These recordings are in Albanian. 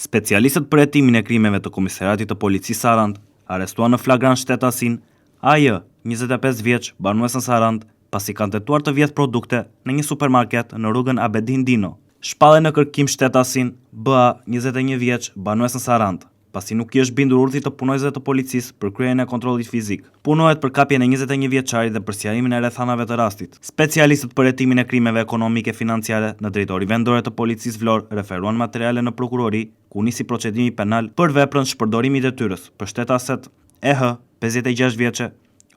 Specialistët për hetimin e krimeve të Komisariatit të Policisë Sarandë arrestuan në flagrant shtetasin AJ, 25 vjeç, banues në Sarandë, pasi kanë tentuar të vjedh produkte në një supermarket në rrugën Abedin Dino. Shpallën në kërkim shtetasin BA, 21 vjeç, banues në Sarandë, pasi nuk i është bindur urdhit të punojësve të policisë për kryen e kontrollit fizik. Punohet për kapjen e 21 vjeçari dhe për sqarimin e rrethanave të rastit. Specialistët për hetimin e krimeve ekonomike financiare në Drejtori Vendore të Policisë Vlorë referuan materiale në prokurori, ku nisi procedimi penal për veprën shpërdorimi i detyrës për shtetaset EH, 56 vjeçe,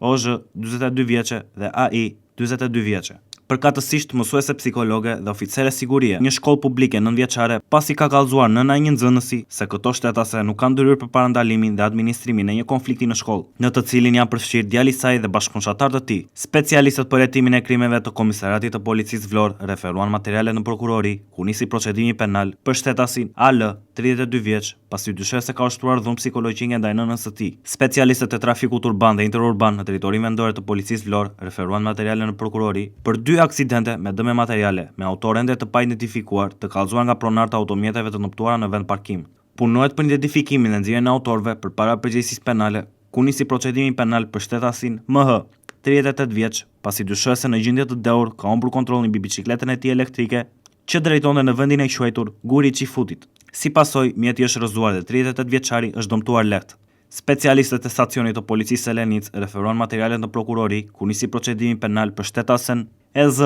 OZ, 42 vjeçe dhe AI, 42 vjeçe. Përkatësisht mësuese psikologe dhe oficere sigurie, një shkollë publike 9 vjeçare, pasi ka kallëzuar nëna e një nxënësi se këto shtetase nuk kanë ndërhyrë për parandalimin dhe administrimin e një konflikti në shkollë, në të cilin janë përfshirë djali i saj dhe bashkëpunëtar të tij. Specialistët për hetimin e krimeve të Komisariatit të Policisë Vlorë referuan materiale në prokurori, ku nisi procedimi penal për shtetasin AL, 32 vjeç, pasi dyshohet se ka ushtruar dhunë psikologjike ndaj nënës së tij. Specialistët e trafikut urban dhe interurban në Drejtorinë Vendore të Policisë Vlorë referuan materiale në prokurori për 2 aksidente me dëme materiale me autor ende të paidentifikuar të kallëzuar nga pronarët e automjeteve të ndoptuara në vend parkim. Punohet për identifikimin dhe nxjerrjen e autorëve përpara përgjegjësisë penale, ku nisi procedimi penal për shtetasin MH, 38 vjeç, pasi dyshohet se në gjendje të dehur ka humbur kontrollin mbi biçikletën e tij elektrike që drejtonte në vendin e quajtur Guri i Çifutit. Si pasojë, mjeti është rrëzuar dhe 38 vjeçari është dëmtuar lehtë. Specialistët e stacionit të policisë së Lenicë referuan materialet në prokurori, ku nisi procedimi penal për shtetasen EZ,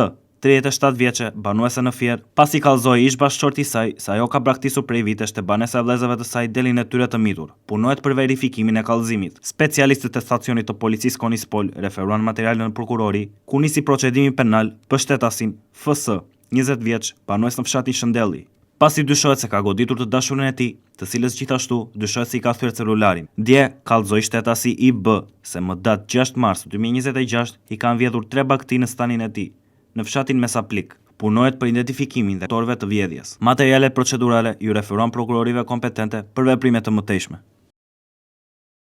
37 vjeçe, banuese në Fier, pasi kallëzoi ish bashkëshorti i saj se ajo ka braktisur prej vitesh te banesa e vëllezërve të saj delin e tyre të mitur. Punohet për verifikimin e kallëzimit. Specialistët e stacionit të policisë Konispol referuan materiale në prokurori, ku nisi procedimi penal për shtetasin FS, 20 vjeç, banues në fshatin Shëndelli. Pasi dyshohet se ka goditur të dashurin e tij, të cilës gjithashtu dyshohet se i ka thyer celularin. Dje kallëzoi shtetasi IB se më datë 6 mars 2026 i kanë vjedhur 3 bakti në stanin e tij, në fshatin Mesaplik. Punohet për identifikimin dhe autorëve të vjedhjes. Materialet procedurale ju referuan prokurorive kompetente për veprime të mëtejshme.